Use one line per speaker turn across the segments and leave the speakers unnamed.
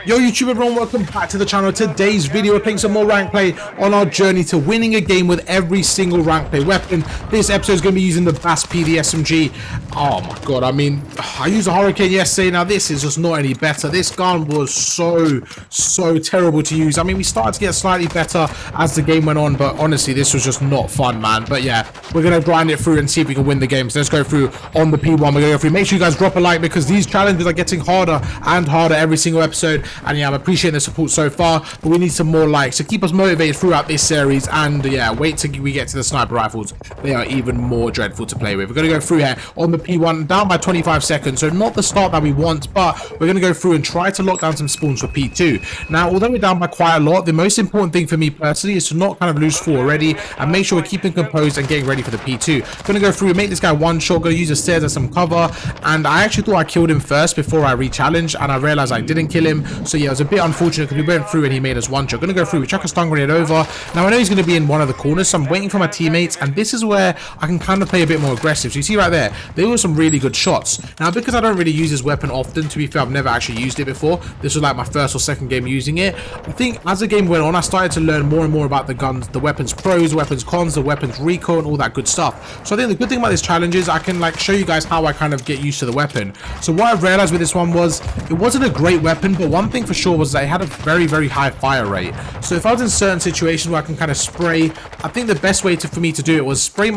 Yo YouTube everyone, welcome back to the channel. Today's video we're playing some more rank play on our journey to winning a game with every single rank play weapon. This episode is going to be using the BAS-P, the SMG. Oh my god, I mean, I used a Hurricane yesterday. Now this is just not any better. This gun was so terrible to use. I mean, we started to get slightly better as the game went on, but honestly this was just not fun, man. But yeah, we're going to grind it through and see if we can win the game. So let's go through on the P1. We're going to go through. Make sure you guys drop a like because these challenges are getting harder and harder every single episode. And yeah, I'm appreciating the support so far, but we need some more likes. So keep us motivated throughout this series. And yeah, wait till we get to the sniper rifles. They are even more dreadful to play with. We're going to go through here on the P1, down by 25 seconds. So not the start that we want, but we're going to go through and try to lock down some spawns for P2. Now, although we're down by quite a lot, the most important thing for me personally is to not kind of lose 4 already and make sure we're keeping composed and getting ready for the P2. Going to go through and make this guy one shot. Going to use the stairs as some cover. And I actually thought I killed him first before I re-challenged, and I realized I didn't kill him. So yeah, it was a bit unfortunate because we went through and he made us one shot. Going to go through, we chuck a stun grenade over. Now I know he's going to be in one of the corners, so I'm waiting for my teammates, and this is where I can kind of play a bit more aggressive. So you see right there, there were some really good shots. Now because I don't really use this weapon often, to be fair, I've never actually used it before. This was like my first or second game using it. I think as the game went on, I started to learn more and more about the guns, the weapons pros, the weapons cons, the weapons recoil, and all that good stuff. So I think the good thing about this challenge is I can like show you guys how I kind of get used to the weapon. So what I've realized with this one was it wasn't a great weapon, but one thing for sure was that it had a very high fire rate. So if I was in certain situations where I can kind of spray, I think the best way for me to do it was spray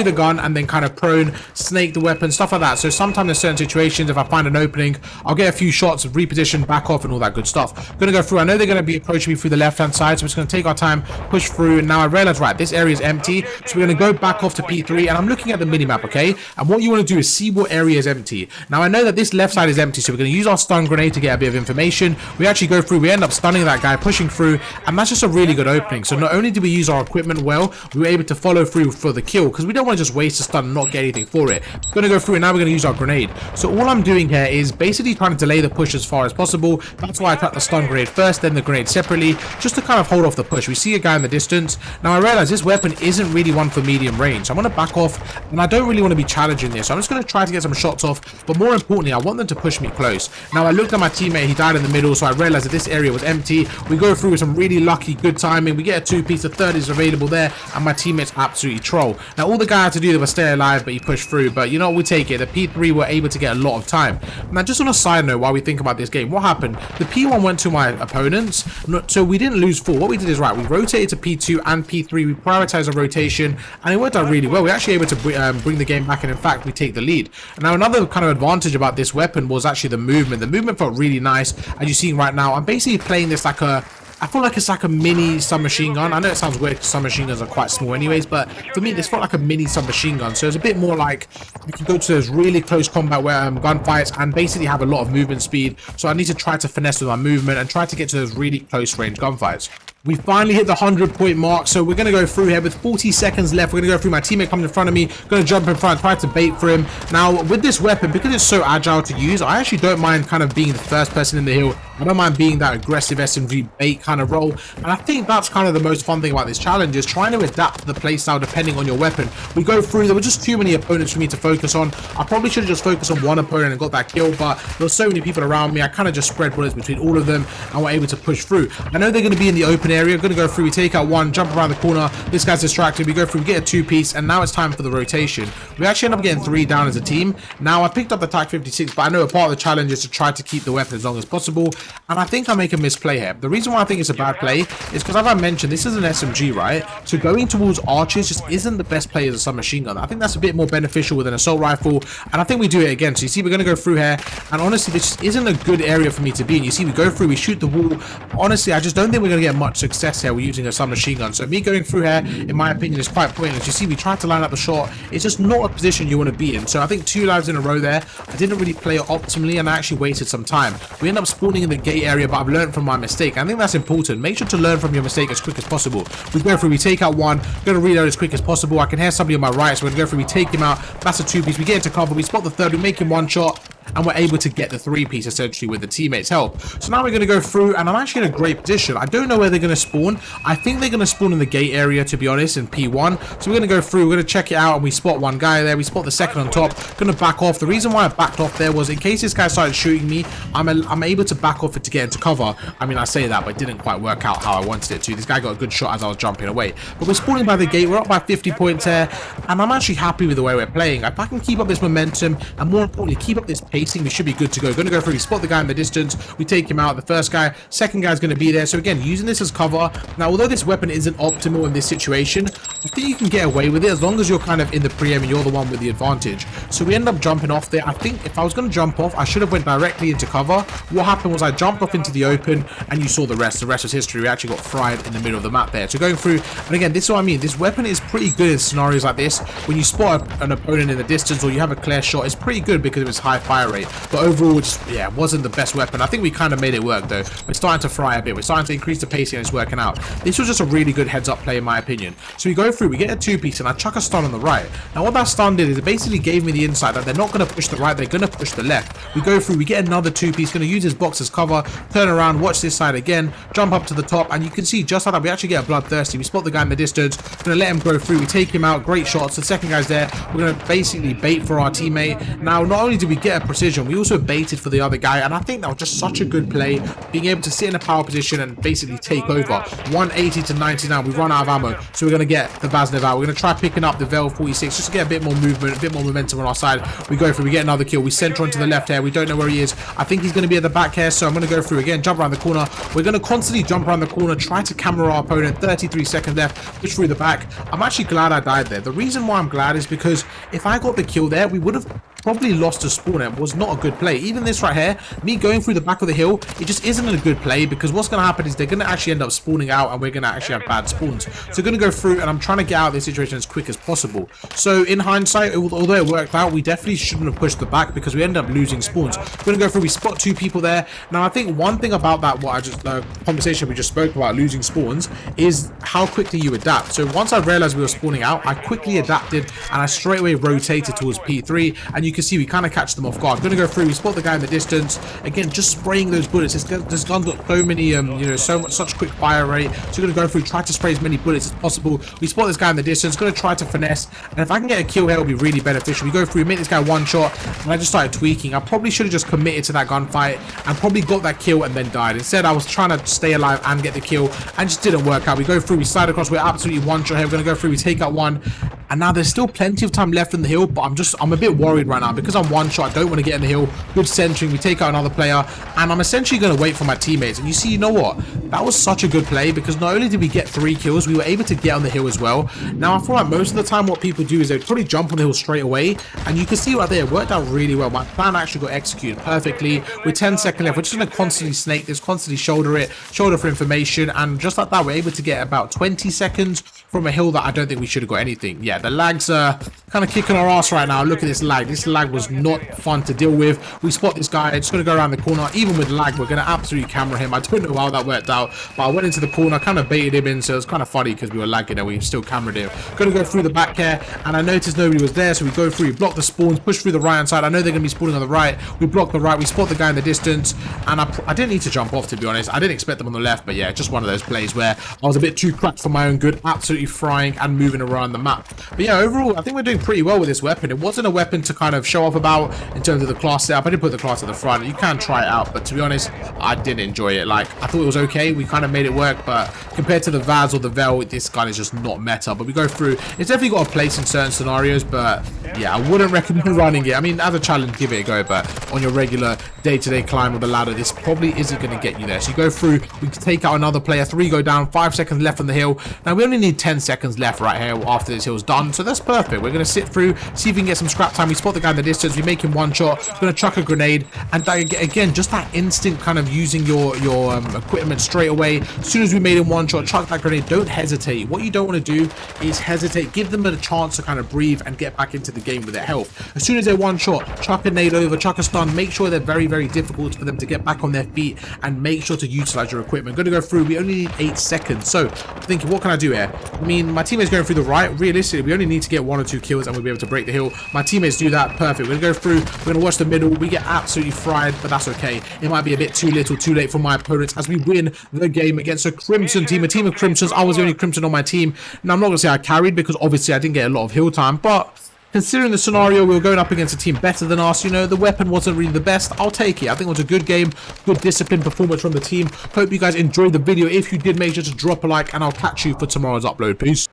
the gun and then kind of prone, snake the weapon, stuff like that. So sometimes in certain situations, if I find an opening, I'll get a few shots, reposition, back off, and all that good stuff. Gonna go through. I know they're gonna be approaching me through the left hand side, so we're just gonna take our time, push through. And now I realize, right, this area is empty, so we're gonna go back off to P3, and I'm looking at the minimap, okay? And what you want to do is see what area is empty. Now I know that this left side is empty, so we're gonna use our stun grenade to get a bit of information. We actually go through, we end up stunning that guy, pushing through, and that's just a really good opening. So not only did we use our equipment well, we were able to follow through for the kill, because we don't want to just waste a stun and not get anything for it. We're gonna go through, and now we're gonna use our grenade. So all I'm doing here is basically trying to delay the push as far as possible. That's why I cut the stun grenade first, then the grenade separately, just to kind of hold off the push. We see a guy in the distance. Now I realize this weapon isn't really one for medium range, so I'm gonna back off, and I don't really want to be challenging this, so I'm just gonna try to get some shots off, but more importantly, I want them to push me close. Now I looked at my teammate, he died in the middle, so I realized that this area was empty. We go through with some really lucky good timing. We get a 2-piece, the third is available there, and my teammates absolutely troll. Now all the guy had to do was stay alive, but he pushed through. But you know, we take it. The P3 were able to get a lot of time. Now just on a side note, while we think about this game, what happened? The P1 went to my opponents, so we didn't lose 4. What we did is, right, we rotated to P2 and P3. We prioritized our rotation, and it worked out really well. We're actually able to bring the game back, and in fact we take the lead. And now another kind of advantage about this weapon was actually the movement. The movement felt really nice. As you're seeing right now, I'm basically playing this like a, I feel like it's like a mini submachine gun. I know it sounds weird because submachine guns are quite small anyways, but for me this felt like a mini submachine gun. So it's a bit more like you can go to those really close combat where gunfights and basically have a lot of movement speed. So I need to try to finesse with my movement and try to get to those really close range gunfights. We finally hit the 100-point mark, so we're going to go through here with 40 seconds left. We're going to go through. My teammate comes in front of me, going to jump in front, try to bait for him. Now, with this weapon, because it's so agile to use, I actually don't mind kind of being the first person in the hill. I don't mind being that aggressive SMG bait kind of role. And I think that's kind of the most fun thing about this challenge, is trying to adapt the playstyle depending on your weapon. We go through. There were just too many opponents for me to focus on. I probably should have just focused on one opponent and got that kill, but there were so many people around me. I kind of just spread bullets between all of them and were able to push through. I know they're going to be in the open area. I'm going to go through. We take out one, jump around the corner. This guy's distracted. We go through, we get a 2-piece, and now it's time for the rotation. We actually end up getting 3 down as a team. Now I picked up the TAC 56, but I know a part of the challenge is to try to keep the weapon as long as possible, and I think I make a misplay here. The reason why I think it's a bad play is because, as I mentioned, this is an SMG, right? So going towards archers just isn't the best play as a submachine gun. I think that's a bit more beneficial with an assault rifle, and I think we do it again. So you see, we're going to go through here, and honestly, this isn't a good area for me to be in. You see, we go through, we shoot the wall. Honestly, I just don't think we're going to get much success here. We're using a submachine gun. So me going through here, in my opinion, is quite pointless. You see, we tried to line up the shot. It's just not a position you want to be in. So I think 2 lives in a row there. I didn't really play it optimally, and I actually wasted some time. We end up spawning in the gate area, but I've learned from my mistake. I think that's important. Make sure to learn from your mistake as quick as possible. We go through, we take out one, going to reload as quick as possible. I can hear somebody on my right, so we're going to go through, we take him out. That's a 2-piece. We get into cover, we spot the third, we make him one shot. and we're able to get the 3-piece essentially with the teammates' help. So now we're going to go through, and I'm actually in a great position. I don't know where they're going to spawn. I think they're going to spawn in the gate area, to be honest, in P1. So we're going to go through, we're going to check it out, and we spot one guy there. We spot the second on top. Going to back off. The reason why I backed off there was in case this guy started shooting me, I'm able to back off it to get into cover. I mean, I say that, but it didn't quite work out how I wanted it to. This guy got a good shot as I was jumping away. But we're spawning by the gate. We're up by 50 points here, and I'm actually happy with the way we're playing. If I can keep up this momentum, and more importantly, keep up this pacing, we should be good to go. Going to go through, we spot the guy in the distance. We take him out. The first guy, second guy's going to be there. So again, using this as cover. Now, although this weapon isn't optimal in this situation, I think you can get away with it as long as you're kind of in the pre-aim and you're the one with the advantage. So we end up jumping off there. I think if I was going to jump off, I should have went directly into cover. What happened was I jumped off into the open, and you saw the rest. The rest was history. We actually got fried in the middle of the map there. So going through, and again, this is what I mean. This weapon is pretty good in scenarios like this. When you spot an opponent in the distance or you have a clear shot, it's pretty good because of its high fire rate. But overall, just, yeah, it wasn't the best weapon. I think we kind of made it work though. We're starting to fry a bit. We're starting to increase the pacing, and it's working out. This was just a really good heads-up play in my opinion. So we go through, we get a 2-piece, and I chuck a stun on the right. Now what that stun did is it basically gave me the insight that they're not going to push the right, they're going to push the left. We go through, we get another 2-piece, going to use his box as cover, turn around, watch this side again, jump up to the top, and you can see just like that we actually get a bloodthirsty. We spot the guy in the distance, going to let him go through, we take him out, great shots. The second guy's there, we're going to basically bait for our teammate. Now not only did we get a precision, we also baited for the other guy, and I think that was just such a good play, being able to sit in a power position and basically take over. 180 to 99, we run out of ammo, so we're going to get the Vaznev out. We're going to try picking up the Vel 46 just to get a bit more movement, a bit more momentum on our side. We go through, we get another kill, we center onto the left here, we don't know where he is. I think he's going to be at the back here, so I'm going to go through again, jump around the corner. We're going to constantly jump around the corner, try to camera our opponent. 33 seconds left, push through the back. I'm actually glad I died there. The reason why I'm glad is because if I got the kill there, we would have probably lost to spawn. It was not a good play. Even this right here, me going through the back of the hill, it just isn't a good play because what's going to happen is they're going to actually end up spawning out and we're going to actually have bad spawns. So going to go through, and I'm trying to get out of this situation as quick as possible. So in hindsight, although it worked out, we definitely shouldn't have pushed the back because we end up losing spawns. Going to go through, we spot 2 people there. Now I think one thing about that, conversation we just spoke about losing spawns, is how quickly you adapt. So once I realized we were spawning out, I quickly adapted and I straight away rotated towards P3, and you can see we kind of catch them off guard. Going to go through, we spot the guy in the distance. Again, just spraying those bullets. This gun's got so many, such quick fire rate. So we're going to go through, try to spray as many bullets as possible. We spot this guy in the distance, going to try to finesse, and if I can get a kill here, it'll be really beneficial. We go through, make this guy one shot, and I just started tweaking. I probably should have just committed to that gunfight and probably got that kill and then died. Instead, I was trying to stay alive and get the kill, and just didn't work out. We go through, we slide across, we're absolutely one shot here. We're going to go through, we take out one, and now there's still plenty of time left in the hill, but I'm a bit worried right now because I'm one shot. I don't want to get in the hill. Good centering, we take out another player, and I'm essentially going to wait for my teammates. And you know what, that was such a good play because not only did we get 3 kills, we were able to get on the hill as well. Now I feel like most of the time what people do is they probably jump on the hill straight away, and you can see right there it worked out really well. My plan actually got executed perfectly. With 10 seconds left, we're just going to constantly snake this, constantly shoulder for information, and just like that we're able to get about 20 seconds from a hill that I don't think we should have got anything. Yeah, the lags are kind of kicking our ass right now. Look at this lag. This lag was not fun to deal with. We spot this guy, just going to go around the corner. Even with lag, we're going to absolutely camera him. I don't know how that worked out, but I went into the corner, kind of baited him in, so it was kind of funny because we were lagging and we still cameraed him. Going to go through the back here, and I noticed nobody was there, so we go through, block the spawns, push through the right hand side. I know they're going to be spawning on the right. We block the right, we spot the guy in the distance, and I didn't need to jump off, to be honest. I didn't expect them on the left, but yeah, just one of those plays where I was a bit too cracked for my own good, absolutely frying and moving around the map. But yeah, overall, I think we're doing pretty well with this weapon. It wasn't a weapon to kind of show off about in terms of the class setup. I didn't put the class at the front. You can try it out, but to be honest, I didn't enjoy it. Like, I thought it was okay. We kind of made it work, but compared to the Vaz or the Vel, this gun is just not meta. But we go through. It's definitely got a place in certain scenarios, but yeah, I wouldn't recommend running it. I mean, as a challenge, give it a go, but on your regular day-to-day climb with the ladder, this probably isn't going to get you there. So you go through, we can take out another player, 3 go down, 5 seconds left on the hill. Now we only need 10 seconds left right here after this hill's done, so that's perfect. We're going to sit through, see if we can get some scrap time. We spot the guy in the distance, we make him one shot, going to chuck a grenade, and again, just that instinct kind of using your equipment straight away. As soon as we made him one shot, chuck that grenade. Don't hesitate. What you don't want to do is hesitate. Give them a chance to kind of breathe and get back into the game with their health. As soon as they're one shot, chuck a nade over, chuck a stun, make sure they're very, very difficult for them to get back on their feet, and make sure to utilize your equipment. I'm going to go through, we only need 8 seconds, so I'm thinking, what can I do here? I mean, my teammate's going through the right. Realistically, we only need to get 1 or 2 kills and we'll be able to break the hill. My teammates do that, perfect. We're going to go through, we're going to watch the middle. We get absolutely fried, but that's okay. It might be a bit too little, too late for my opponents as we win the game against a Crimson team, a team of Crimsons. I was the only Crimson on my team. Now, I'm not going to say I carried because obviously I didn't get a lot of hill time, but considering the scenario, we were going up against a team better than us. You know, the weapon wasn't really the best. I'll take it. I think it was a good game, good disciplined performance from the team. Hope you guys enjoyed the video. If you did, make sure to drop a like, and I'll catch you for tomorrow's upload. Peace.